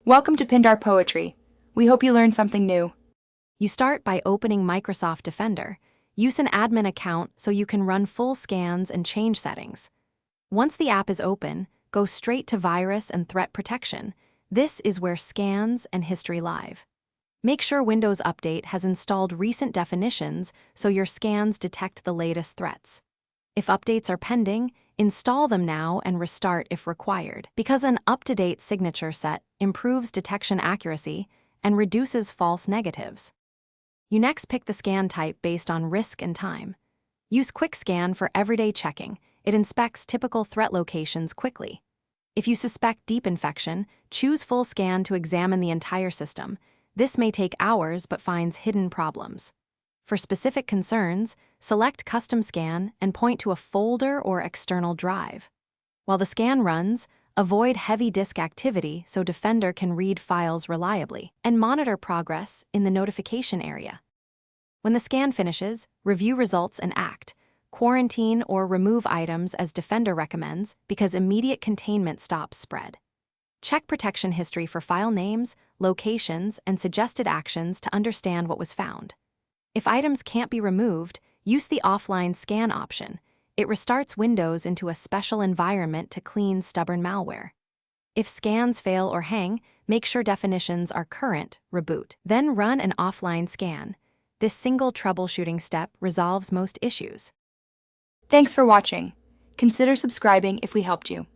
Welcome to Pindar Poetry. We hope you learned something new. You start by opening Microsoft Defender. Use an admin account so you can run full scans and change settings. Once the app is open, go straight to Virus and Threat Protection. This is where Scans and History live. Make sure Windows Update has installed recent definitions so your scans detect the latest threats. If updates are pending, install them now and restart if required, because an up-to-date signature set improves detection accuracy and reduces false negatives. You next pick the scan type based on risk and time. Use Quick Scan for everyday checking. It inspects typical threat locations quickly. If you suspect deep infection, choose Full Scan to examine the entire system. This may take hours but finds hidden problems. For specific concerns, select Custom Scan and point to a folder or external drive. While the scan runs, avoid heavy disk activity so Defender can read files reliably, and monitor progress in the notification area. When the scan finishes, review results and act. Quarantine or remove items as Defender recommends because immediate containment stops spread. Check protection history for file names, locations, and suggested actions to understand what was found. If items can't be removed, use the offline scan option. It restarts Windows into a special environment to clean stubborn malware. If scans fail or hang, make sure definitions are current, reboot. Then run an offline scan. This single troubleshooting step resolves most issues. Thanks for watching. Consider subscribing if we helped you.